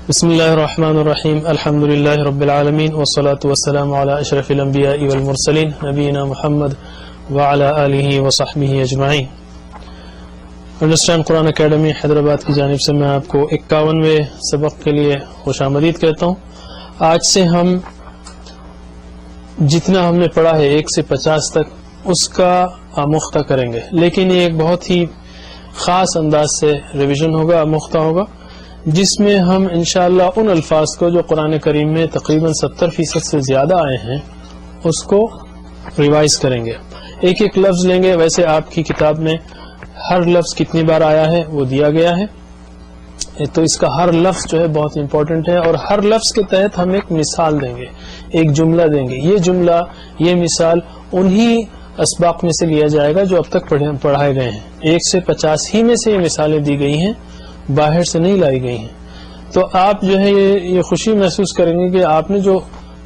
بسم اللہ الرحمن الرحیم الحمد للہ رب العالمین والصلاة والسلام علی اشرف الانبیاء والمرسلین نبینا محمد وعلی آلہ وصحبہ اجمعین۔ انڈرسٹینڈ قرآن اکیڈمی حیدرآباد کی جانب سے میں آپ کو 51ویں سبق کے لیے خوش آمدید کہتا ہوں۔ آج سے ہم جتنا ہم نے پڑھا ہے 1 سے 50 تک اس کا آموختہ کریں گے، لیکن یہ ایک بہت ہی خاص انداز سے ریویژن ہوگا، آموختہ ہوگا، جس میں ہم انشاءاللہ ان الفاظ کو جو قرآن کریم میں تقریباً 70% سے زیادہ آئے ہیں اس کو ریوائز کریں گے، ایک ایک لفظ لیں گے۔ ویسے آپ کی کتاب میں ہر لفظ کتنی بار آیا ہے وہ دیا گیا ہے، تو اس کا ہر لفظ جو ہے بہت امپورٹنٹ ہے، اور ہر لفظ کے تحت ہم ایک مثال دیں گے، ایک جملہ دیں گے۔ یہ جملہ، یہ مثال انہی اسباق میں سے لیا جائے گا جو اب تک پڑھائے گئے ہیں۔ 1 سے 50 ہی میں سے یہ مثالیں دی گئی ہیں، باہر سے نہیں لائی گئی ہیں۔ تو آپ جو ہے یہ خوشی محسوس کریں گے کہ آپ نے جو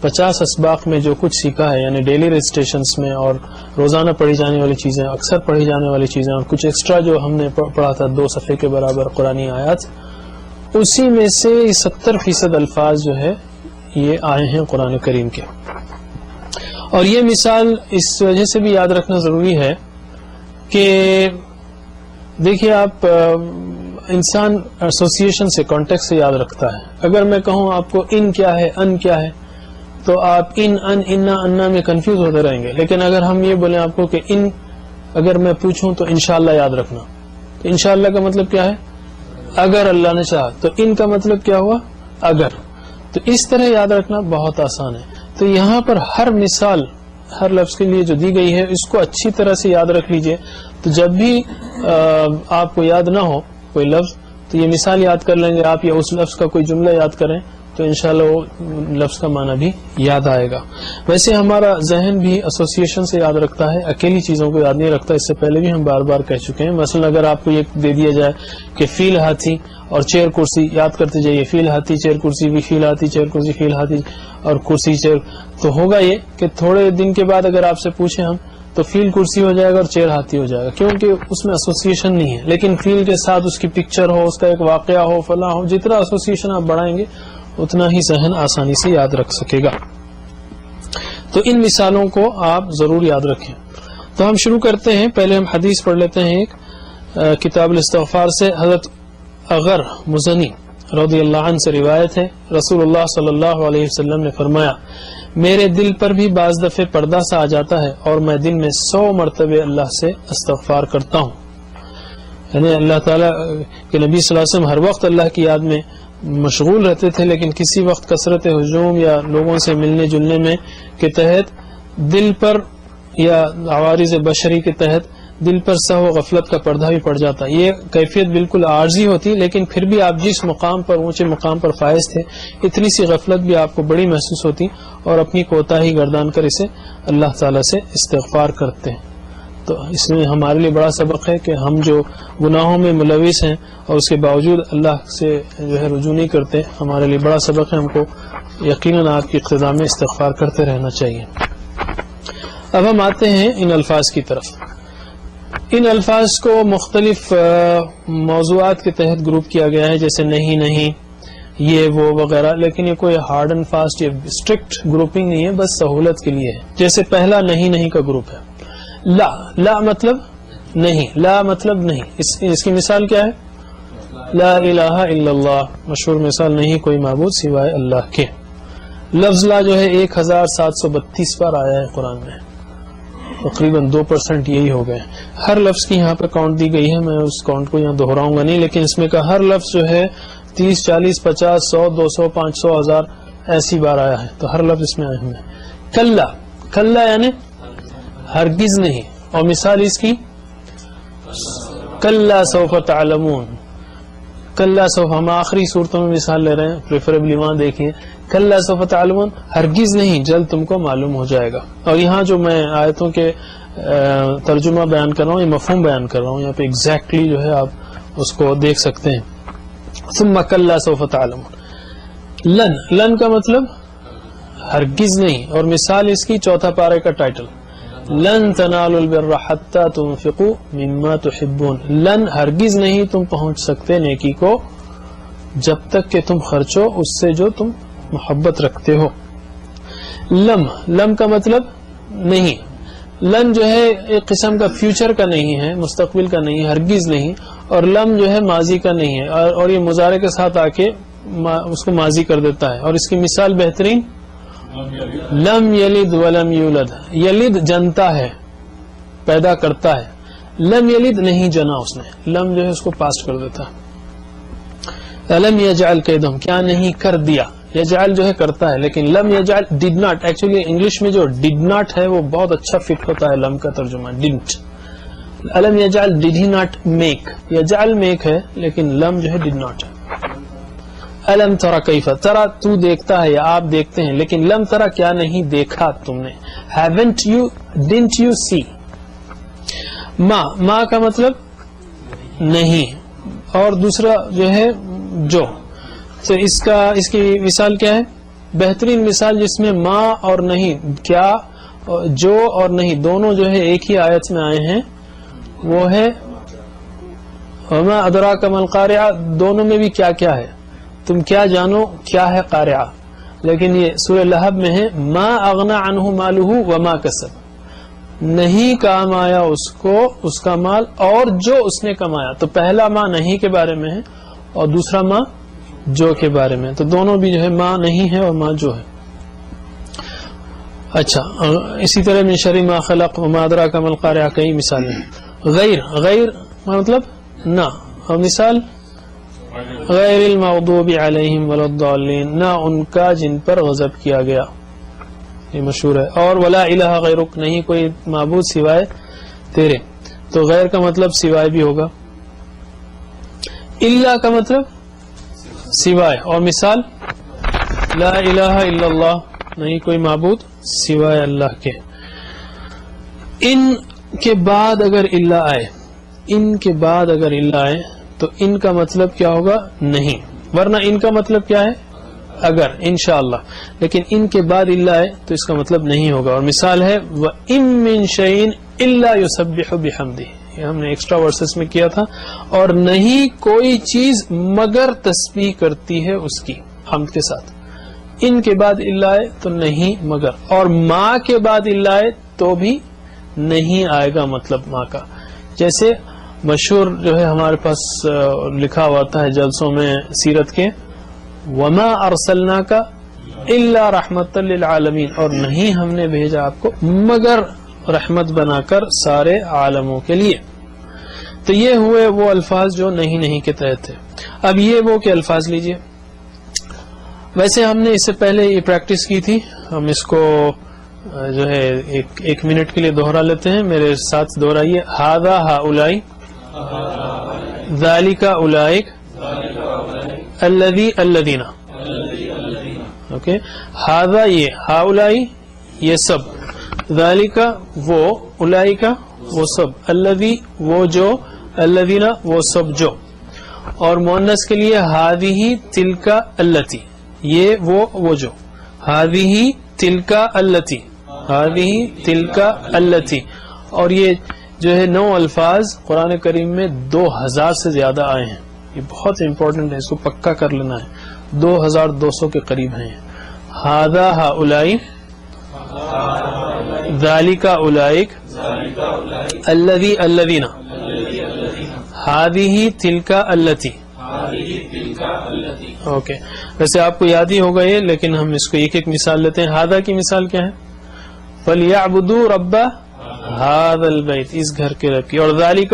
50 اسباق میں جو کچھ سیکھا ہے، یعنی ڈیلی ریسٹیشنز میں اور روزانہ پڑھی جانے والی چیزیں، اکثر پڑھی جانے والی چیزیں، اور کچھ ایکسٹرا جو ہم نے پڑھا تھا 2 صفحے کے برابر قرآنی آیات، اسی میں سے 70% الفاظ جو ہے یہ آئے ہیں قرآن کریم کے۔ اور یہ مثال اس وجہ سے بھی یاد رکھنا ضروری ہے کہ دیکھیے، آپ انسان ایسوسیشن سے، کانٹیکٹ سے یاد رکھتا ہے۔ اگر میں کہوں آپ کو ان کیا ہے، ان کیا ہے، تو آپ ان، انا، انا میں کنفیوز ہوتے رہیں گے۔ لیکن اگر ہم یہ بولیں آپ کو کہ ان، اگر میں پوچھوں تو انشاءاللہ یاد رکھنا، تو انشاءاللہ کا مطلب کیا ہے؟ اگر اللہ نے چاہا۔ تو ان کا مطلب کیا ہوا؟ اگر۔ تو اس طرح یاد رکھنا بہت آسان ہے۔ تو یہاں پر ہر مثال ہر لفظ کے لیے جو دی گئی ہے اس کو اچھی طرح سے یاد رکھ لیجئے، تو جب بھی آپ کو یاد نہ ہو کوئی لفظ تو یہ مثال یاد کر لیں گے آپ، یا اس لفظ کا کوئی جملہ یاد کریں تو انشاءاللہ وہ لفظ کا معنی بھی یاد آئے گا۔ ویسے ہمارا ذہن بھی ایسوسیشن سے یاد رکھتا ہے، اکیلی چیزوں کو یاد نہیں رکھتا۔ اس سے پہلے بھی ہم بار بار کہہ چکے ہیں۔ مثلا اگر آپ کو یہ دے دیا جائے کہ فیل ہاتھی اور چیئر کرسی، یاد کرتے جائیے، فیل ہاتھی چیئر کرسی، بھی فیل ہاتھی چیئر کرسی، فیل ہاتھی اور کرسی چیئر، تو ہوگا یہ کہ تھوڑے دن کے بعد اگر آپ سے پوچھیں ہم تو فیل کرسی ہو جائے گا اور چیئر ہاتھی ہو جائے گا، کیونکہ اس میں ایسوسیشن نہیں ہے۔ لیکن فیل کے ساتھ اس کی پکچر ہو، اس کا ایک واقعہ ہو، فلاں ہو، جتنا ایسوسیشن آپ بڑھائیں گے اتنا ہی ذہن آسانی سے یاد رکھ سکے گا۔ تو ان مثالوں کو آپ ضرور یاد رکھیں۔ تو ہم شروع کرتے ہیں۔ پہلے ہم حدیث پڑھ لیتے ہیں۔ ایک کتاب الاستغفار سے حضرت اغر مزنی رضی اللہ عنہ سے روایت ہے، رسول اللہ صلی اللہ علیہ وسلم نے فرمایا، میرے دل پر بھی بعض دفعے پردہ سا آ جاتا ہے اور میں دن میں 100 مرتبہ اللہ سے استغفار کرتا ہوں۔ یعنی اللہ تعالیٰ کے نبی صلی اللہ علیہ وسلم ہر وقت اللہ کی یاد میں مشغول رہتے تھے، لیکن کسی وقت کثرت ہجوم یا لوگوں سے ملنے جلنے میں کے تحت دل پر، یا عوارض بشری کے تحت دل پر سہو و غفلت کا پردہ بھی پڑ جاتا۔ یہ کیفیت بالکل عارضی ہوتی، لیکن پھر بھی آپ جس مقام پر، اونچے مقام پر فائز تھے، اتنی سی غفلت بھی آپ کو بڑی محسوس ہوتی، اور اپنی کوتاہی گردان کر اسے اللہ تعالیٰ سے استغفار کرتے ہیں۔ تو اس میں ہمارے لیے بڑا سبق ہے کہ ہم جو گناہوں میں ملوث ہیں اور اس کے باوجود اللہ سے جو ہے رجوع نہیں کرتے، ہمارے لیے بڑا سبق ہے۔ ہم کو یقیناً آپ کی اقتدا میں استغفار کرتے رہنا چاہیے۔ اب ہم آتے ہیں ان الفاظ کی طرف۔ ان الفاظ کو مختلف موضوعات کے تحت گروپ کیا گیا ہے، جیسے نہیں، نہیں، یہ وہ وغیرہ، لیکن یہ کوئی ہارڈ اینڈ فاسٹ یا اسٹرکٹ گروپنگ نہیں ہے، بس سہولت کے لیے ہے۔ جیسے پہلا نہیں، نہیں کا گروپ ہے۔ لا، لا مطلب نہیں، لا مطلب نہیں۔ اس کی مثال کیا ہے؟ لا الہ الا اللہ، مشہور مثال، نہیں کوئی معبود سوائے اللہ کے۔ لفظ لا جو ہے 1732 بار آیا ہے قرآن میں، تقریباً 2% یہی ہو گئے۔ ہر لفظ کی یہاں پہ کاؤنٹ دی گئی ہے، میں اس کاؤنٹ کو یہاں دہراؤں گا نہیں، لیکن اس میں کا ہر لفظ جو ہے 30، 40، 50، 100، 200، 500، 1000 ایسی بار آیا ہے، تو ہر لفظ اس میں آئے ہوئے ہیں۔ کلا، کلا یعنی ہرگز نہیں، اور مثال اس کی کلا سوف تعلمون، کلا سوف، ہم آخری صورتوں میں مثال لے رہے ہیں، پریفریبلی وہاں دیکھیے، کلا سوف تعلمون، ہرگز نہیں، جلد تم کو معلوم ہو جائے گا۔ اور یہاں جو میں آیتوں کے ترجمہ بیان کر رہا ہوں، یہ مفہوم بیان کر رہا ہوں، یہاں پہ ایگزیکٹلی جو ہے آپ اس کو دیکھ سکتے ہیں۔ ثم کلا سوف تعلمون، لن، لن کا مطلب ہرگز نہیں، اور مثال اس کی 4 پارے کا ٹائٹل، لن تنالوا البر حتى تنفقوا مما تحبون، لن ہرگز نہیں تم پہنچ سکتے نیکی کو جب تک کہ تم خرچو اس سے جو تم محبت رکھتے ہو. لم کا مطلب نہیں. لن جو ہے ایک قسم کا فیوچر کا نہیں ہے, مستقبل کا نہیں, ہرگز نہیں. اور لم جو ہے ماضی کا نہیں ہے, اور یہ مضارع کے ساتھ آ کے اس کو ماضی کر دیتا ہے. اور اس کی مثال بہترین لم یلد ولم یولد. یلد جنتا ہے, پیدا کرتا ہے. لم یلد نہیں جنا اس نے, لم جو ہے اس کو پاسٹ کر دیتا ہے. لم یجعل کیدہم کیا نہیں کر دیا. یجعل جو ہے کرتا ہے, لیکن لم یجعل ڈڈ ناٹ. ایکچولی انگلش میں جو ڈڈ ناٹ ہے وہ بہت اچھا فٹ ہوتا ہے لم کا ترجمہ, ڈنٹ. لم یجعل ڈڈ ہی ناٹ میک. یجعل میک ہے لیکن لم جو ہے ڈڈ ناٹ ہے. الم ترى کیف, ترى تو دیکھتا ہے یا آپ دیکھتے ہیں, لیکن لم ترى کیا نہیں دیکھا تم نے. haven't you, didn't you see. ما کا مطلب نہیں, اور دوسرا جو ہے جو. تو اس کی مثال کیا ہے؟ بہترین مثال جس میں ما اور نہیں, کیا جو اور نہیں دونوں جو ہے ایک ہی آیت میں آئے ہیں, وہ ہے وما ادراک ما القارعہ. دونوں میں بھی کیا کیا ہے, تم کیا جانو کیا ہے قارعہ. لیکن یہ سورہ لہب میں ہے ما اغنى عنہ مالہ وما کسب. نہیں کام آیا اس کو اس کا مال اور جو اس نے کمایا. تو پہلا ما نہیں کے بارے میں ہے اور دوسرا ما جو کے بارے میں. تو دونوں بھی جو ہے ما نہیں ہے اور ما جو ہے. اچھا, اسی طرح من شر ما خلق وما ادراک ما القارعہ کئی مثالیں. غیر مطلب نہ, اور مثال غیر المغضوب علیہم ولا الضالین, نہ ان کا جن پر غضب کیا گیا, یہ مشہور ہے. اور ولا الہ غیرک, نہیں کوئی معبود سوائے تیرے. تو غیر کا مطلب سوائے بھی ہوگا. الا کا مطلب سوائے, اور مثال لا الہ الا اللہ, نہیں کوئی معبود سوائے اللہ کے. ان کے بعد اگر الا آئے, ان کے بعد اگر الا آئے تو ان کا مطلب کیا ہوگا؟ نہیں. ورنہ ان کا مطلب کیا ہے؟ اگر, انشاءاللہ. لیکن ان کے بعد الا آئے تو اس کا مطلب نہیں ہوگا. اور مثال ہے وَإِن مِّن شَيْءٍ إِلَّا يُسَبِّحُ بِحَمْدِهِ, یہ ہم نے ایکسٹرا ورسز میں کیا تھا. اور نہیں کوئی چیز مگر تسبیح کرتی ہے اس کی حمد کے ساتھ. ان کے بعد الا آئے تو نہیں مگر, اور ما کے بعد الا آئے تو بھی نہیں آئے گا مطلب ما کا. جیسے مشہور جو ہے ہمارے پاس لکھا ہوا ہے جلسوں میں سیرت کے, وما ارسلناک الا رحمتا للعالمین, اور نہیں ہم نے بھیجا آپ کو مگر رحمت بنا کر سارے عالموں کے لیے. تو یہ ہوئے وہ الفاظ جو نہیں کے تحت تھے. اب یہ وہ کہ الفاظ لیجئے. ویسے ہم نے اس سے پہلے یہ پریکٹس کی تھی, ہم اس کو جو ہے ایک منٹ کے لیے دوہرا لیتے ہیں. میرے ساتھ دوہرائیے. ھذا ھؤلاء, ذالک اولئک, الذی الذین. اوکے, ھذا یہ, ھؤلاء یہ سب, ذالک وہ, اولئک وہ سب, الذی وہ جو, الذین وہ سب جو. اور مؤنث کے لیے ھذہ تلک التی, یہ وہ جو, ھذہ تلک التی, ھذہ تلک التی. اور یہ جو ہے 9 الفاظ قرآن کریم میں 2000 سے زیادہ آئے ہیں. یہ بہت امپورٹنٹ ہے, اس کو پکا کر لینا ہے. 2200 کے قریب ہیں. ھذا ھؤلاء, ذالک اولئک, الذی الذین, ھذہ تلک التی. اوکے, ویسے آپ کو یاد ہی ہوگا یہ, لیکن ہم اس کو ایک ایک مثال لیتے ہیں. ھذا کی مثال کیا ہے؟ فَلْيَعْبُدُوا رَبَّ هذا البيت, اس گھر کے رب کی. اور ذالک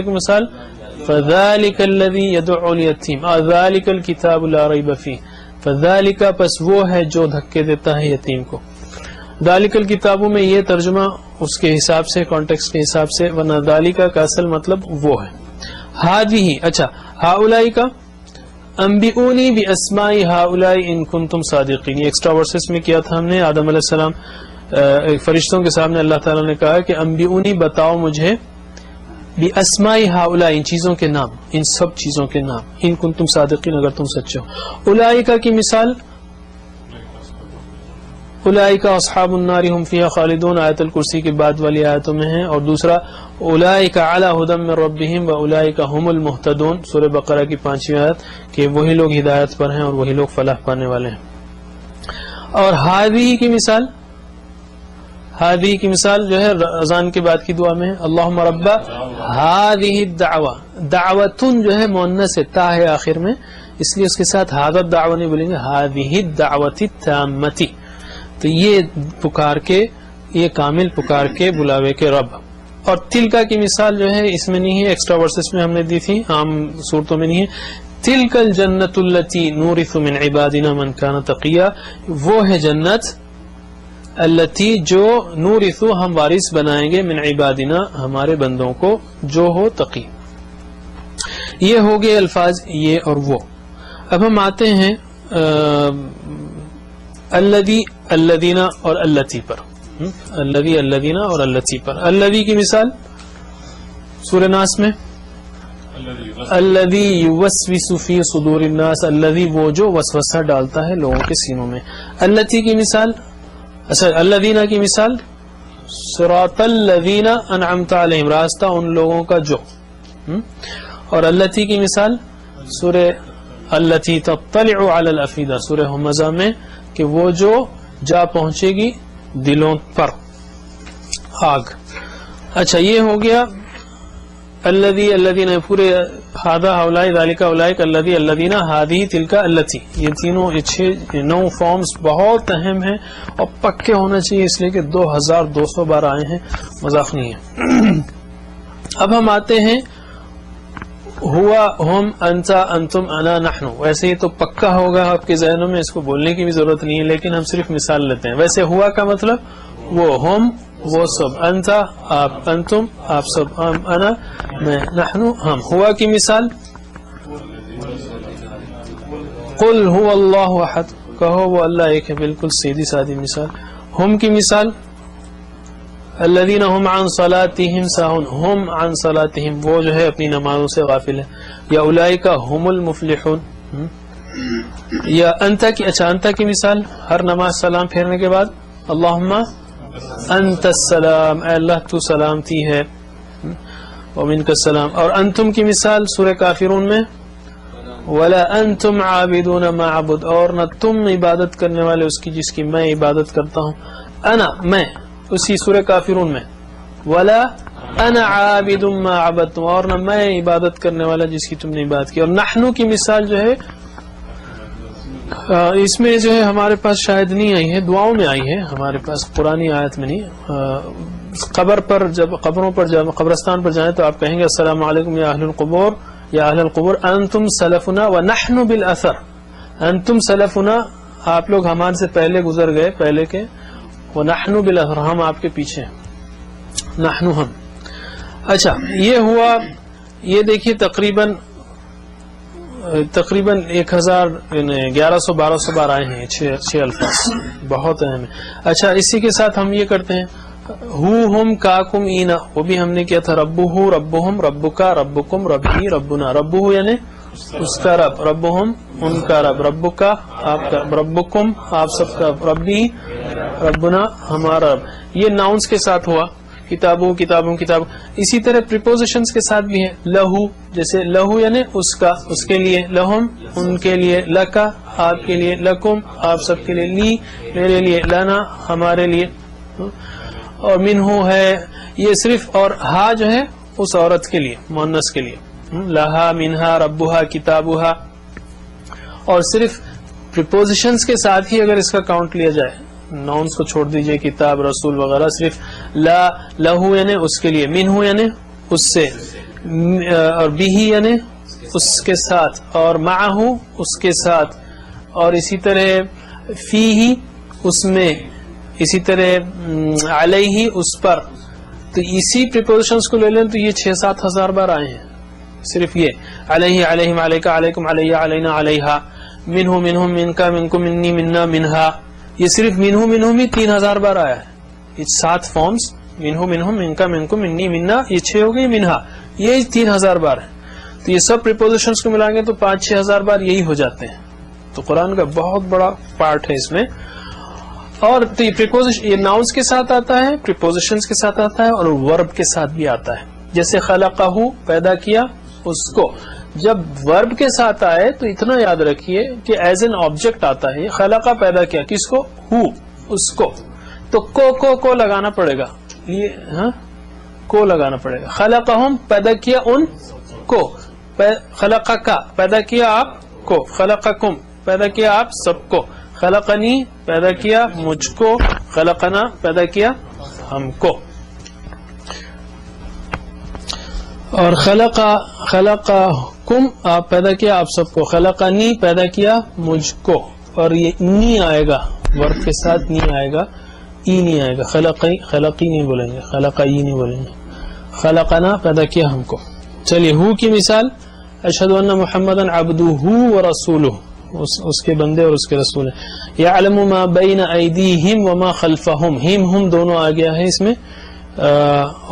کی مثال فذلك الذي يدعو اليتيم, ذلك الكتاب لا ريب فيه. فذلك پس وہ ہے جو دھکے دیتا ہے یتیم کو. ذالک الکتابوں میں یہ ترجمہ اس کے حساب سے, کانٹیکسٹ کے حساب سے, ورنہ ذالک کا اصل مطلب وہ ہے. ھذہ, اچھا, ھؤلاء کا انبئونی باسماء ھؤلاء ان کنتم صادقین. یہ ایکسٹرا ورسز میں کیا تھا ہم نے. آدم علیہ السلام فرشتوں کے سامنے اللہ تعالیٰ نے کہا کہ انبئونی بتاؤ مجھے باسماء ھؤلاء, ان چیزوں کے نام, ان سب چیزوں کے نام, ان کنتم صادقین, اگر تم سچے ہو. اولئک کی مثال اولئک اصحاب النار هم فیہا خالدون آیت الکرسی کے بعد والی آیتوں میں ہیں. اور دوسرا اولئک علی ھدی من ربہم واولئک هم المہتدون سورہ بقرہ کی 5ویں آیت کہ وہی لوگ ہدایت پر ہیں اور وہی لوگ فلاح پانے والے ہیں. اور ہادی کی مثال جو ہے اذان کے بعد کی دعا میں ہے اللہم رب ہادی الدعوہ. دعوتن جو ہے مؤنث ہے تا ہے آخر میں اس لیے اس کے ساتھ ہادہ الدعوہ نہیں بولیں گے ہادی الدعوۃ التامۃ. تو یہ پکار کے یہ کامل پکار کے بلاوے کے رب. اور تلکا کی مثال جو ہے اس میں نہیں ہے ایکسٹرا ورسز میں ہم نے دی تھی عام صورتوں میں نہیں ہے. تلک الجنت التی نورث من عبادنا من کان تقیا وہ ہے جنت التی جو نورث ہم وارث بنائیں گے من عبادنا ہمارے بندوں کو جو ہو تقی. یہ ہو گئے الفاظ یہ اور وہ. اب ہم آتے ہیں الذی الذین اور اللتی پر. الذی الذین اور اللتی پر. الذی کی مثال سورہ ناس میں الذی یوسوس فی صدور الناس الذی وہ جو وسوسہ ڈالتا ہے لوگوں کے سینوں میں. اللتی کی مثال الذین کی مثال صراط الذین انعمت علیہم راستہ ان لوگوں کا جو. اور اللتی کی مثال سورہ التی تطلع علی الافئدہ سورہ ہمزہ میں کہ وہ جو جا پہنچے گی دلوں پر آگ. اچھا یہ ہو گیا الذی الذین پورے ہذا ہؤلاء ذالک اولئک الذی الذین ہذہ تلک اللتی. یہ تینوں 9 فارمز بہت اہم ہیں اور پکے ہونا چاہیے اس لیے کہ 2200 بار آئے ہیں مذاق نہیں ہے. اب ہم آتے ہیں ہوا ہم انتا انتم انا نحن. ویسے ہی تو پکا ہوگا آپ کے ذہنوں میں اس کو بولنے کی بھی ضرورت نہیں ہے لیکن ہم صرف مثال لیتے ہیں. ویسے ہوا کا مطلب وہ ہم وہ سب انتا آپ انتم آپ سب انا میں نحن ہم. ہوا کی مثال قل هو اللہ احد کہو وہ اللہ ایک ہے بالکل سیدھی سادی مثال. ہم کی مثال الذین هم عن صلاتهم ساہون هم عن صلاتهم وہ جو ہے اپنی نمازوں سے غافل ہے. یا اولئک هم المفلحون. یا انتا کی انتا کی مثال ہر نماز سلام پھیرنے کے بعد اللہم انت السلام اے اللہ تو سلامتی ہے ومنک السلام. اور انتم کی مثال سورہ کافرون میں ولا انتم عابدون ما اعبد اور نہ تم عبادت کرنے والے اس کی جس کی میں عبادت کرتا ہوں. انا میں اسی سورہ کافرون میں ولا انا عابد ما عبدتم اور نہ میں عبادت کرنے والا جس کی تم نے عبادت کی. اور نحنو کی مثال جو ہے اس میں جو ہے ہمارے پاس شاید نہیں آئی ہے دعاؤں میں آئی ہے ہمارے پاس پرانی آیت میں نہیں. قبر پر جب قبروں پر جب قبرستان پر جائیں تو آپ کہیں گے السلام علیکم یا اہل القبور یا اہل القبور انتم سلفنا ونحن بالاثر. انتم سلفنا آپ لوگ ہمارے سے پہلے گزر گئے پہلے کے ونحن بالاثر ہم آپ کے پیچھے نحن ہم. اچھا یہ ہوا یہ دیکھیے تقریباً 1100 1200 بار آئے ہیں 6 الفاظ بہت اہم ہے. اچھا اسی کے ساتھ ہم یہ کرتے ہیں ہو ہم کاکم اینا وہ بھی ہم نے کیا تھا ربہ ربہم ربکا ربکم ربی ربنا. ربہ یعنی اس کا رب ربہم ان کا رب ربکا آپ کا ربکم آپ سب کا ربی ربنا ہمارا رب. یہ ناؤنس کے ساتھ ہوا کتابوں کتابوں کتاب. اسی طرح پریپوزیشنز کے ساتھ بھی ہیں لہو جیسے لہو یعنی اس کا اس کے لیے لہم ان کے لیے لکا آپ کے لیے لکم آپ سب کے لیے لی میرے لیے لنا ہمارے لیے. اور منہو ہے یہ صرف اور ہا جو ہے اس عورت کے لیے مؤنث کے لیے لہا منہا ربہا کتابہا. اور صرف پریپوزیشنز کے ساتھ ہی اگر اس کا کاؤنٹ لیا جائے ناؤنس کو چھوڑ دیجئے کتاب رسول وغیرہ صرف لا لہو یعنی اس کے لیے منہو یعنی اس سے اور بیہی یعنی اس کے ساتھ اور معہو اس کے ساتھ اور اسی طرح فیہی اس میں اسی طرح علیہ اس پر. تو اسی پریپوزیشنز کو لے لیں تو یہ 6-7 ہزار بار آئے ہیں صرف یہ علیہ علیہم علیکا علیکم علیہ علینا علیہا منہ منہم منکا منکم منی منا منہا. یہ صرف منہ منہم ہی 3000 بار آیا ہے. یہ 7 فارمز منہ منہم منکا منکم منی منا یہ 6 ہو گئی منہا یہ 3000 بار ہے. تو یہ سب پریپوزیشنز کو ملائیں گے تو 5-6 ہزار بار یہی ہو جاتے ہیں. تو قرآن کا بہت بڑا پارٹ ہے اس میں. اور تو یہ پریپوزیشن یہ ناؤنس کے ساتھ آتا ہے, پریپوزیشنز کے ساتھ آتا ہے, اور ورب کے ساتھ بھی آتا ہے. جیسے خلقہ پیدا کیا اس کو, جب ورب کے ساتھ آئے تو اتنا یاد رکھیے کہ ایز این آبجیکٹ آتا ہے. خلقہ پیدا کیا کس کو, ہو, اس کو, تو کو لگانا پڑے گا, یہ ہاں کو لگانا پڑے گا. خلقہم پیدا کیا ان کو, خلقہ کا پیدا کیا آپ کو, خلقکم پیدا کیا آپ سب کو, خلقنی پیدا کیا مجھ کو, خلقنا پیدا کیا ہم کو. اور خلقکم آپ پیدا کیا آپ سب کو, خلقنی پیدا کیا مجھ کو, اور یہ نی آئے گا ورب کے ساتھ, نی آئے گا, ای نہیں آئے گا. خلقی نہیں بولیں گے, خلقی نہیں بولیں گے. خلقنا پیدا کیا ہم کو. چلیے ہو کی مثال, اشہد ان محمدن عبدہ ورسولہ, اس کے بندے اور اس کے رسول ہیں. یعلم ما بین ایدیہم وما خلفہم, ہم دونوں آ گیا ہے اس میں.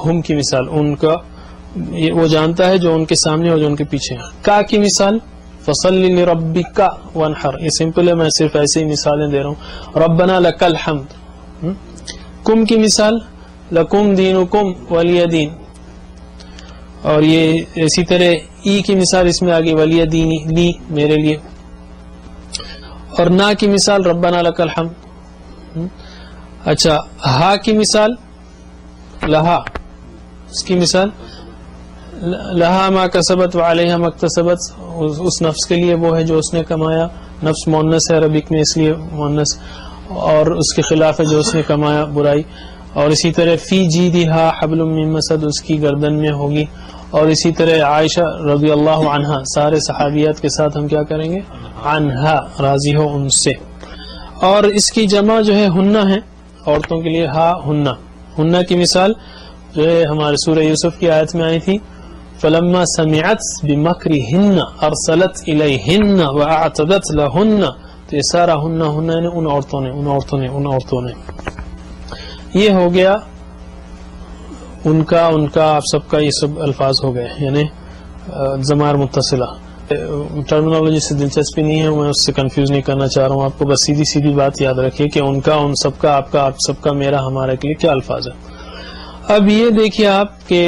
ہم کی مثال ان کا وہ جانتا ہے جو ان کے سامنے اور جو ان کے پیچھے ہیں. کا کی مثال فصلی لربک وانحر, یہ سمپل ہے, میں صرف ایسے ہی مثالیں دے رہا ہوں. ربنا لک الحمد. کم کی مثال لکم دینکم ولی دین, اور یہ اسی طرح ای کی مثال اس میں آگئی ولی دینی, لی میرے لیے. اور نا کی مثال ربنا لک الحمد. اچھا ہا کی مثال لہا, اس کی مثال لہا ما کسبت وعلیہا ما اکتسبت, اس نفس کے لیے وہ ہے جو اس نے کمایا. نفس مؤنث ہے عربک میں اس لیے مؤنث, اور اس کے خلاف ہے جو اس نے کمایا برائی. اور اسی طرح فی جیدہا حبل من مسد, اس کی گردن میں ہوگی. اور اسی طرح عائشہ رضی اللہ عنہا, سارے صحابیات کے ساتھ ہم کیا کریں گے, عنہا, راضی ہو ان سے. اور اس کی جمع جو ہے ہنہ ہے, عورتوں کے لیے ہا ہنہ. ہنہ کی مثال جو ہے ہمارے سورہ یوسف کی آیت میں آئی تھی, فلما سمعت بمکرہن ارسلت الیہن واعتدت لہن, تو یہ سارا ہنہ نے ان عورتوں نے. یہ ہو گیا ان کا آپ سب کا, یہ سب الفاظ ہو گئے, یعنی ضمائر متصلہ. ٹرمینالوجی سے دلچسپی نہیں ہے, میں اس سے کنفیوز نہیں کرنا چاہ رہا ہوں آپ کو, بس سیدھی بات یاد رکھیے کہ ان کا, ان سب کا, آپ کا, آپ سب کا, میرا, ہمارے کے لیے کیا الفاظ ہے. اب یہ دیکھیے آپ کہ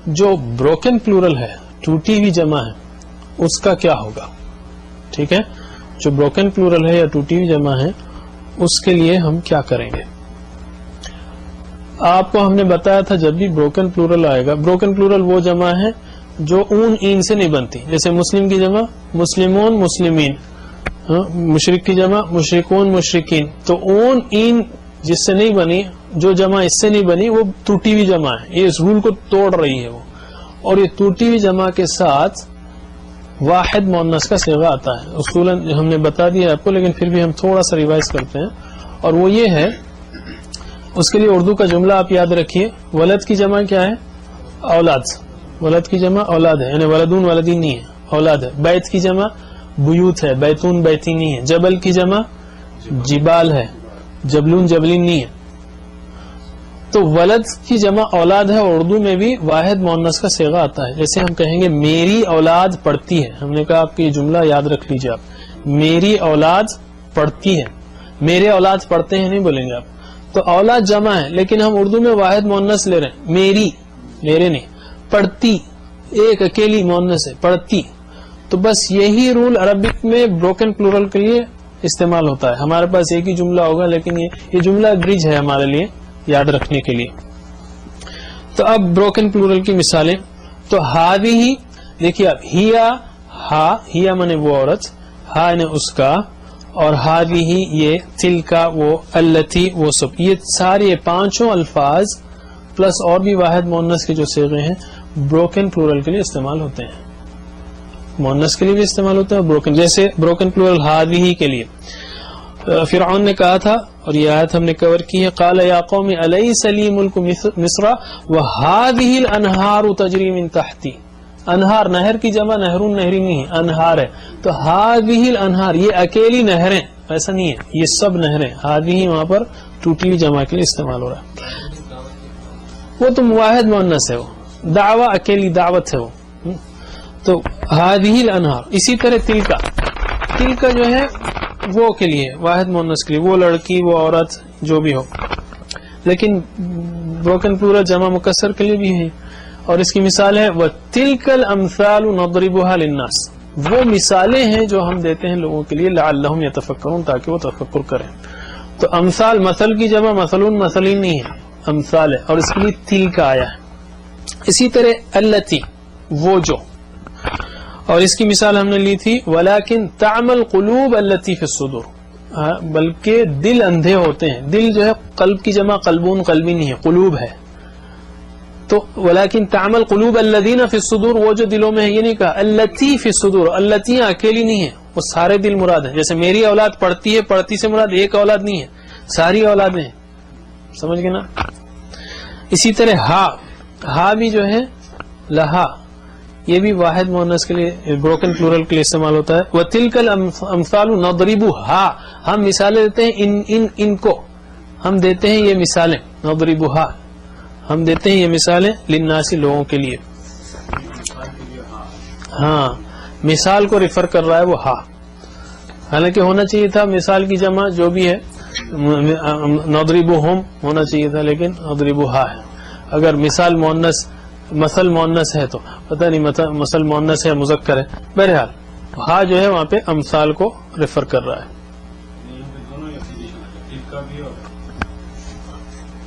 جو بروکن پلورل ہے, ٹوٹی ہوئی جمع ہے, اس کا کیا ہوگا. ٹھیک ہے, جو بروکن پلورل ہے یا ٹوٹی ہوئی جمع ہے, اس کے لیے ہم کیا کریں گے. آپ کو ہم نے بتایا تھا جب بھی بروکن پلورل آئے گا, بروکن پلورل وہ جمع ہے جو اون این سے نہیں بنتی. جیسے مسلم کی جمع مسلمون مسلمین, مشرک کی جمع مشرکون مشرکین. تو اون این جس سے نہیں بنی, جو جمع اس سے نہیں بنی, وہ ٹوٹی ہوئی جمع ہے. یہ اس رول کو توڑ رہی ہے وہ. اور یہ ٹوٹی ہوئی جمع کے ساتھ واحد مؤنث کا صیغہ آتا ہے. اصولاً ہم نے بتا دیا آپ کو, لیکن پھر بھی ہم تھوڑا سا ریوائز کرتے ہیں. اور وہ یہ ہے, اس کے لیے اردو کا جملہ آپ یاد رکھیے. ولد کی جمع کیا ہے, اولاد. ولد کی جمع اولاد ہے, یعنی ولدون ولدین نہیں ہے, اولاد ہے. بیت کی جمع بیوت ہے, بیتون بیتین نہیں ہے. جبل کی جمع جبال ہے, جبلون جبلین نہیں ہے. تو ولد کی جمع اولاد ہے, اور اردو میں بھی واحد مؤنث کا صیغہ آتا ہے. جیسے ہم کہیں گے میری اولاد پڑھتی ہے, ہم نے کہا آپ یہ جملہ یاد رکھ لیجیے آپ, میری اولاد پڑھتی ہے. میرے اولاد پڑھتے ہیں نہیں بولیں گے آپ. تو اولاد جمع ہے, لیکن ہم اردو میں واحد مؤنث لے رہے ہیں, میری, میرے نہیں. پڑھتی ایک اکیلی مؤنث ہے, پڑھتی. تو بس یہی رول عربک میں بروکن پلورل کے لیے استعمال ہوتا ہے. ہمارے پاس ایک ہی جملہ ہوگا, لیکن یہ جملہ برج ہے ہمارے لیے یاد رکھنے کے لیے. تو اب بروکن پلورل کی مثالیں. تو ہادی, دیکھیے اب ہیا, ہا, ہیا مانے وہ عورت, ہا نے اس کا, اور ہادی یہ تل کا وہ, التی وہ سب. یہ سارے پانچوں الفاظ پلس اور بھی واحد مؤنث کے جو صیغے ہیں بروکن پلورل کے لیے استعمال ہوتے ہیں. مؤنث کے لیے بھی استعمال ہوتے ہیں, اور بروکن, جیسے بروکن پلورل ہادی کے لیے فرعون نے کہا تھا, اور یہ آیت ہم نے کور کی ہے, قال یا قوم الیس لی ملک مصر وہذہ الانہار تجری من تحتی. انہار نہر کی جمع نہرون نہری نہیں ہے, انہار ہے. تو ہذہ الانہار, یہ اکیلی نہریں, ایسا نہیں ہے, یہ سب نہریں. ہذہ وہاں پر ٹوٹی ہوئی جمع کے لیے استعمال ہو رہا ہے. وہ تو واحد مؤنث ہے, وہ دعویٰ اکیلی دعوت ہے وہ. تو ہذہ الانہار. اسی طرح تلکا, تلکا جو ہے وہ کے لیے واحد مؤنث کے لیے، وہ لڑکی وہ عورت جو بھی ہو، لیکن بروکن پلورل جمع مکسر کے لیے بھی ہے. اور اس کی مثال ہے وَتِلْكَ الْأَمْثَالُ نَضْرِبُهَا لِلنَّاسِ، وہ مثالیں ہیں جو ہم دیتے ہیں لوگوں کے لیے لعلہم یتفکرون، تاکہ وہ تفکر کریں. تو امثال مثل کی جمع مثلون مثلین نہیں ہے، امثال ہے، اور اس کے لیے تلک آیا ہے. اسی طرح التی وہ جو، اور اس کی مثال ہم نے لی تھی وَلَكِنْ تَعْمَى الْقُلُوبَ الَّتِي فِي الصُّدُورِ، بلکہ دل اندھے ہوتے ہیں. دل جو ہے قلب کی جمع قلبون قلبی نہیں ہے، قلوب ہے. تو وَلَكِنْ تَعْمَى الْقُلُوبَ الَّذِينَ فِي الصُّدُورِ، وہ جو دلوں میں ہے، یہ نہیں کہا الَّتِي فِي الصُّدُورِ، الَّتِي اکیلی نہیں ہے، وہ سارے دل مراد ہیں. جیسے میری اولاد پڑھتی ہے، پڑھتی سے مراد ایک اولاد نہیں ہے، ساری اولادیں ہیں. سمجھ گئے نا؟ اسی طرح ہا بھی جو ہے لہا، یہ بھی واحد مؤنث کے لیے بروکن پلورل کے لیے استعمال ہوتا ہے. وَتِلْكَ الْأَمْثَالُ نَضْرِبُهَا، ہم مثالیں دیتے ہیں ان کو، ہم دیتے ہیں یہ مثالیں، نَضْرِبُهَا ہم دیتے ہیں یہ مثالیں للناس لوگوں کے لیے. ہاں مثال کو ریفر کر رہا ہے وہ ہا، حالانکہ ہونا چاہیے تھا مثال کی جمع جو بھی ہے نضربہم ہونا چاہیے تھا، لیکن نضربہا ہے. اگر مثال مؤنث مثل مؤنث ہے تو پتہ نہیں مثل مؤنث ہے مذکر ہے، بہرحال ہا جو ہے وہاں پہ امثال کو ریفر کر رہا ہے.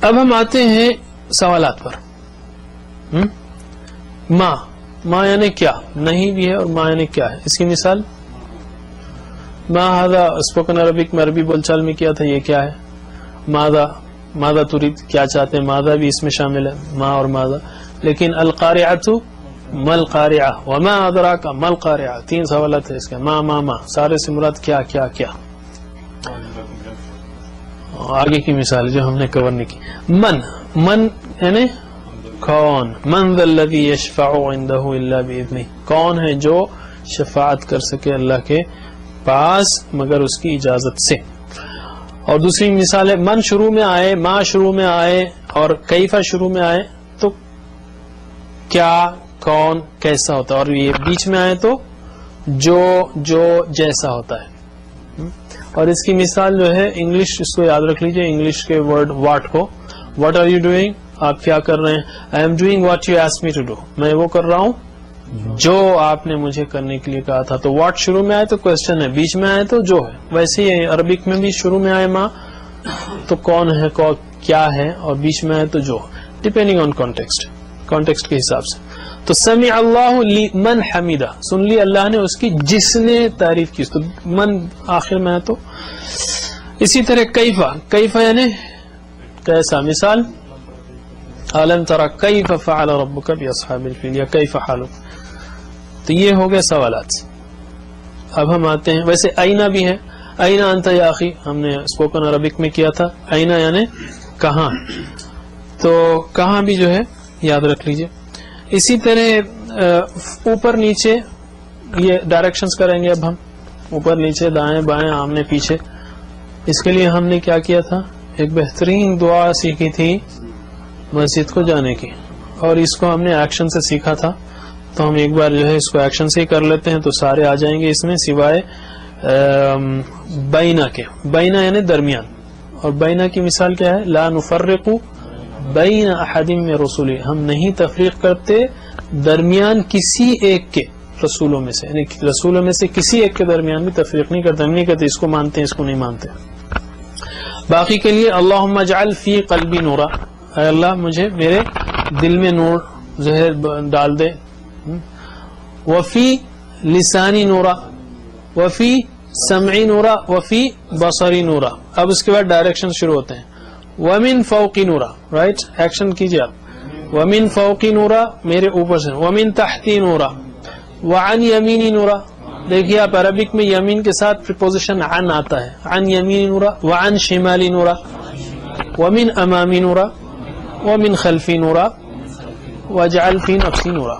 اب ہم آتے ہیں سوالات پر. ما یعنی کیا، نہیں بھی ہے، اور ما یعنی کیا ہے. اس کی مثال ما ہذا اسپوکن عربک میں عربی بول چال میں کیا تھا، یہ کیا ہے. ماذا تريد، کیا چاہتے ہیں، ماذا بھی اس میں شامل ہے، ما اور ماذا. لیکن القارعۃ ما القارعہ وما ادراک ما القارعہ، 3 سوالات ہیں اس کے. ما سارے سے مراد کیا کیا کیا. آگے کی مثال جو ہم نے کور نہیں کی. من یعنی کون، من ذا الذی یشفع عنده الا باذنہ، کون ہے جو شفاعت کر سکے اللہ کے پاس مگر اس کی اجازت سے. اور دوسری مثال ہے من شروع میں آئے، ما شروع میں آئے، اور کیفا شروع میں آئے تو کیا کون کیسا ہوتا ہے، اور یہ بیچ میں آئے تو جو جیسا ہوتا ہے. اور اس کی مثال جو ہے انگلش، اس کو یاد رکھ لیجئے، انگلش کے ورڈ واٹ کو. واٹ آر یو ڈوئنگ، آپ کیا کر رہے ہیں. I am doing what you ask me to do, میں وہ کر رہا ہوں جو آپ نے مجھے کرنے کے لیے کہا تھا. تو واٹ شروع میں آئے تو کوشچن ہے، بیچ میں آئے تو جو ہے. ویسے ہی عربک میں بھی شروع میں آئے ما تو کون ہے کیا ہے، اور بیچ میں آئے تو جو، ڈپینڈنگ آن کانٹیکسٹ کے حساب سے. تو سمع اللہ لمن حمیدہ، سن لی اللہ نے اس کی جس نے تعریف کی، تو من آخر میں ہے. تو اسی طرح کیفا یعنی کیسا. مثال أَلَمْ تَرَ كَيْفَ فَعَلَ رَبُّكَ بِأَصْحَابِ الْفِيلِ، یا کیف حالک. تو یہ ہو گئے سوالات. اب ہم آتے ہیں، ویسے آئینہ بھی ہے، آئینہ انت یا اخی، ہم نے اسپوکن عربک میں کیا تھا. آئینہ یعنی کہاں، تو کہاں بھی جو ہے یاد رکھ لیجئے. اسی طرح اوپر نیچے یہ ڈائریکشنز کریں گے. اب ہم اوپر نیچے دائیں بائیں آمنے پیچھے. اس کے لیے ہم نے کیا کیا تھا، ایک بہترین دعا سیکھی تھی مسجد کو جانے کی، اور اس کو ہم نے ایکشن سے سیکھا تھا. تو ہم ایک بار جو ہے اس کو ایکشن سے ہی کر لیتے ہیں، تو سارے آ جائیں گے اس میں سوائے بینا کے. بینا یعنی درمیان، اور بینا کی مثال کیا ہے، لا نفرق بین احد من رسولی، ہم نہیں تفریق کرتے درمیان کسی ایک کے رسولوں میں سے، یعنی رسولوں میں سے کسی ایک کے درمیان بھی تفریق نہیں کرتے. ہم نہیں کہتے اس کو مانتے ہیں اس کو نہیں مانتے. باقی کے لیے اللہم اجعل فی قلبی نورا، اے اللہ مجھے میرے دل میں نور زہر ڈال دے. وفی لسانی نورا، وفی سمعی نورا، وفی بصری نورا. اب اس کے بعد ڈائریکشن شروع ہوتے ہیں. ومن فوقی نورا، رائٹ، ایکشن کیجیے آپ. ومن فوقی نورا، میرے اوپر سے. ومن تحتی نورا، وعن یمینی نورا. دیکھیے آپ عربک میں یمین کے ساتھ پریپوزیشن عن آتا ہے. عن یمینی نورا، وعن شمالی نورا، ومن امامی نورا، ومن خلفی نورا، واجعل فی نفسی نورا.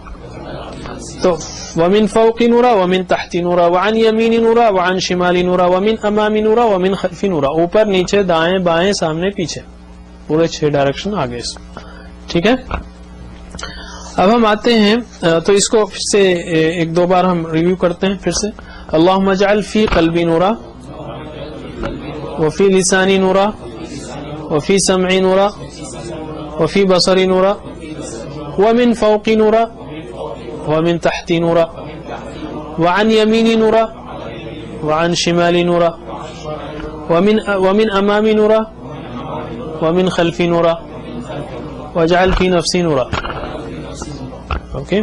تو ومن فوقی نورا، ومن تحتی نورا، وعن یمینی نورا، وعن شمالی نورا، ومن امامی نورا، ومن خلفی نورا. اوپر نیچے دائیں بائیں سامنے پیچھے، پورے 6 ڈائریکشن آگے. ٹھیک ہے. اب ہم آتے ہیں، تو اس کو پھر سے 1-2 بار ہم ریویو کرتے ہیں پھر سے. اللہم اجعل فی قلبی نورا، وفي لساني نورا وفي سمعي نورا وفي بصري نورا ومن فوقي نورا ومن تحتي نورا وعن يميني نورا وعن شمالي نورا ومن أمامي نورا ومن خلفي نورا وجعل في نفسي نورا. اوکے,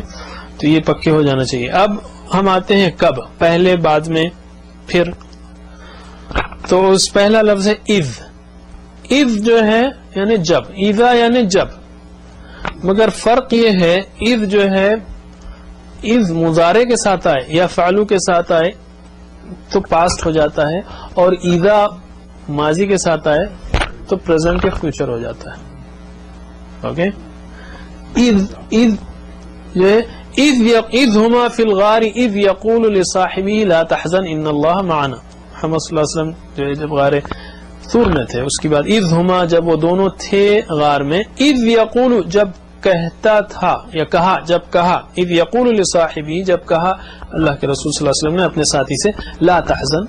تو یہ پکے ہو جانا چاہیے. اب ہم آتے ہیں کب, پہلے بعد میں پھر. تو اس پہلا لفظ ہے اذ. اذ جو ہے یعنی جب, اذا یعنی جب, مگر فرق یہ ہے اذ جو ہے اذ مضارع کے ساتھ آئے یا فعلو کے ساتھ آئے تو پاسٹ ہو جاتا ہے, اور اذا ماضی کے ساتھ آئے تو پریزنٹ یا فیوچر ہو جاتا ہے. اوکے, اذ جو ہے اذ ہما فی الغار اذ یقول لصاحبہ لا تحزن ان اللہ معنا. محمد صلی اللہ علیہ وسلم جو ہے جب غار ثور میں تھے, اس کے بعد اذ ہما جب وہ دونوں تھے غار میں, اذ یقول جب کہتا تھا یا کہا, جب کہا, اذ یقول لصاحبہ جب کہا اللہ کے رسول صلی اللہ علیہ وسلم نے اپنے ساتھی سے لا تحزن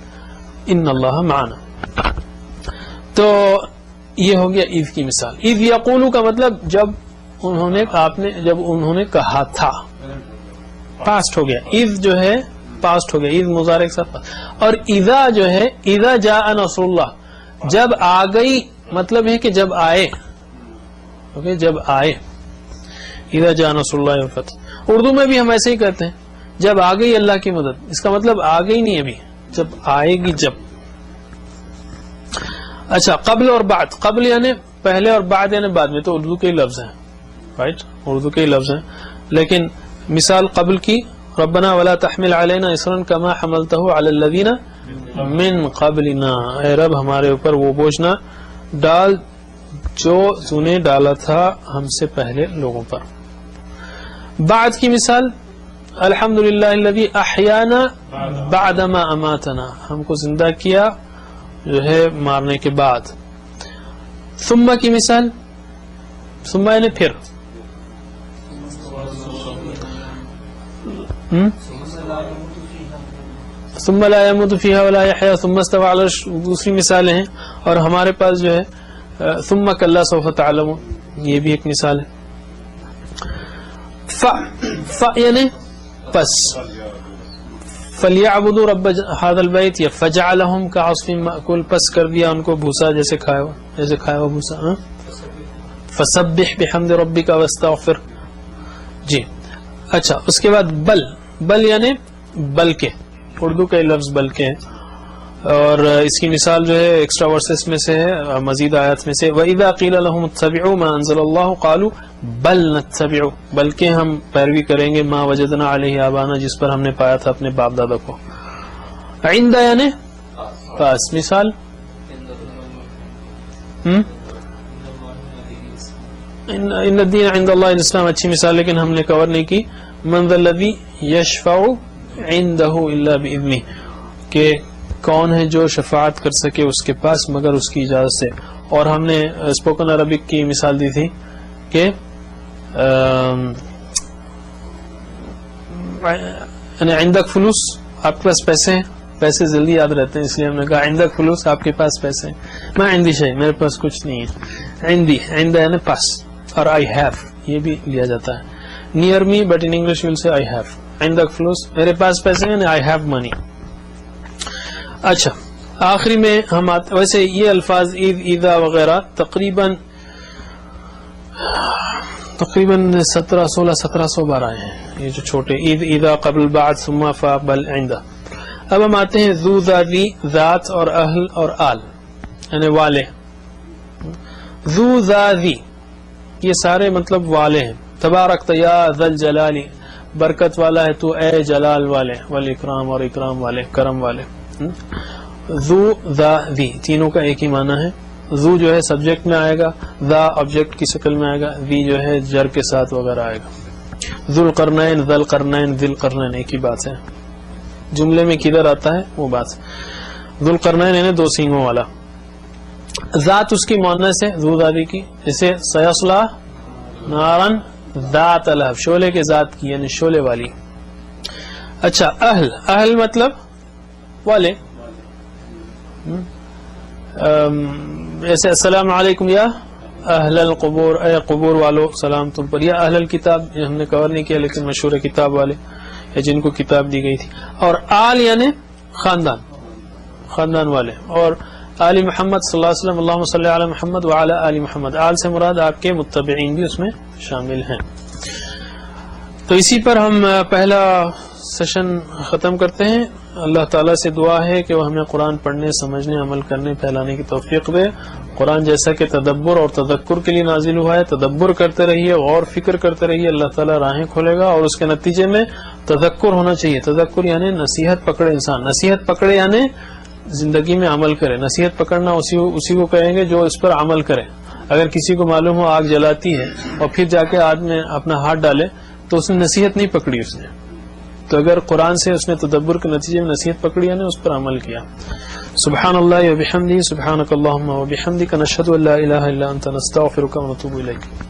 ان اللہ معنا. تو یہ ہو گیا اذ کی مثال. اذ یقول کا مطلب جب انہوں نے کہا تھا, پاسٹ ہو گیا. اذ جو ہے پاسٹ ہو گیا, اذ مضارع کے ساتھ. اور اذا جو ہے اذا جاء نصر اللہ, جب آ گئی, مطلب ہے کہ جب آئے. اوکے, جب آئے, اذا جاء نصر اللہ والفتح. اردو میں بھی ہم ایسے ہی کہتے ہیں جب آ گئی اللہ کی مدد. اس کا مطلب آ گئی نہیں ابھی, جب آئے گی جب. اچھا, قبل اور بعد. قبل یعنی پہلے اور بعد یعنی بعد میں, تو اردو کے لفظ ہیں, رائٹ, اردو کے لفظ ہیں. لیکن مثال قبل کی, ربنا ولا تحمل علینا اصرا کما حملتہ علی الذین من قبلنا, اے رب ہمارے اوپر وہ بوجھ نہ ڈال جو تو نے ڈالا تھا ہم سے پہلے لوگوں پر. بعد کی مثال الحمدللہ الذی احیانا بعدما اماتنا, ہم کو زندہ کیا جو ہے مارنے کے بعد. ثم کی مثال, ثم یعنی پھر. ثم لا يموت فيها ولا يحيا ثم استوى على العرش, دوسری مثالیں ہیں. اور ہمارے پاس جو ہے ثم كلا سوف تعلمون, یہ بھی ایک مثال ہے. ف یعنی پس, فلیعبدوا رب هذا البیت یا فجعلهم كعصف مأکول, پس کر دیا ان کو بھوسا جیسے کھایا ہوا بھوسا. فسبح بحمد ربک واستغفر. جی اچھا, اس کے بعد بل. بل یعنی بلکہ, اردو کا لفظ بلکہ ہے, اور اس کی مثال جو ہے ایکسٹرا ورسز میں سے ہے, مزید آیات میں سے. وَإِذَا قِيلَ لَهُمُ اتَّبِعُوا مَا أَنزَلَ اللَّهُ قَالُوا بَلْ نَتَّبِعُ, بلکہ ہم پیروی کریں گے ما وجدنا علیہ آبانا, جس پر ہم نے پایا تھا اپنے باپ دادا کو. عند یعنی پاس. مثال ان الدین عند اللہ الاسلام, اچھی مثال لیکن ہم نے کور نہیں کی. من ذا الذی یشفع عنده الا باذنہ, کہ کون ہے جو شفاعت کر سکے اس کے پاس مگر اس کی اجازت سے. اور ہم نے اسپوکن عربک کی مثال دی تھی کہ عندک فلوس, آپ کے پاس پیسے ہیں, پیسے جلدی یاد رہتے ہیں اس لیے ہم نے کہا عندک فلوس, آپ کے پاس پیسے ہیں. میں عندی شے, میرے پاس کچھ نہیں ہے. عندی, عند یعنی پاس. اور آئی ہیو یہ بھی لیا جاتا ہے. Near me but in English we'll say I have. عندک floss, میرے پاس پیسے ہیں, آئی ہیو منی. اچھا, آخری میں ہم ویسے یہ الفاظ عید, عیدا وغیرہ تقریباً 1700 بار آئے ہیں, یہ جو چھوٹے عید, عیدا, قبل, بعد, ثم, فا, بل, عندہ. اب ہم آتے ہیں ذو, ذی, ذات اور اہل اور آل یعنی والے. ذو, ذی یہ سارے مطلب والے ہیں. تبارک یا ذل جلالی, برکت والا ہے تو اے جلال والے, والاکرام اور اکرام والے, کرم والے. ذو, ذی تینوں کا ایک ہی معنی ہے. ذو جو ہے سبجیکٹ میں آئے گا, ذا آبجیکٹ کی شکل میں آئے گا, ذی جو ہے جر کے ساتھ وغیرہ آئے گا. ذو القرنین, ذل قرنین, ذل قرنین ایک ہی بات ہے. جملے میں کدھر آتا ہے وہ بات. ذو القرنین یعنی دو سینگوں والا. ذات اس کی مؤنث ہے ذو ذاتی کی, جیسے سیصلا نارن ذات لہب, شعلے کے ذات کی یعنی شعلے والی. اچھا, اہل, اہل مطلب والے. ایسے السلام علیکم یا اہل القبور، اے قبور والو سلام تم پر، یا اہل الکتاب یہ ہم نے کور نہیں کیا لیکن مشہور ہے کتاب والے یا جن کو کتاب دی گئی تھی، اور آل یعنی خاندان، خاندان والے، اور آل محمد صلی اللہ علیہ وسلم، اللہم صلی علی محمد وعلی آل محمد، آل سے مراد آپ کے متبعین بھی اس میں شامل ہیں۔ تو اسی پر ہم پہلا سیشن ختم کرتے ہیں۔ اللہ تعالیٰ سے دعا ہے کہ وہ ہمیں قرآن پڑھنے، سمجھنے، عمل کرنے، پھیلانے کی توفیق دے۔ قرآن جیسا کہ تدبر اور تذکر کے لیے نازل ہوا ہے، تدبر کرتے رہیے، غور فکر کرتے رہیے، اللہ تعالیٰ راہیں کھولے گا، اور اس کے نتیجے میں تذکر ہونا چاہیے۔ تذکر یعنی نصیحت پکڑے انسان، نصیحت پکڑے یعنی زندگی میں عمل کرے۔ نصیحت پکڑنا اسی کو کہیں گے جو اس پر عمل کرے۔ اگر کسی کو معلوم ہو آگ جلاتی ہے اور پھر جا کے آدمی اپنا ہاتھ ڈالے تو اس نے نصیحت نہیں پکڑی اس نے۔ تو اگر قرآن سے اس نے تدبر کے نتیجے میں نصیحت پکڑی یعنی اس پر عمل کیا۔ سبحان اللہ و بحمدہ، سبحانک اللہم و بحمدک، نشہد ان لا الہ الا انت، نستغفرک و نتوب الیک۔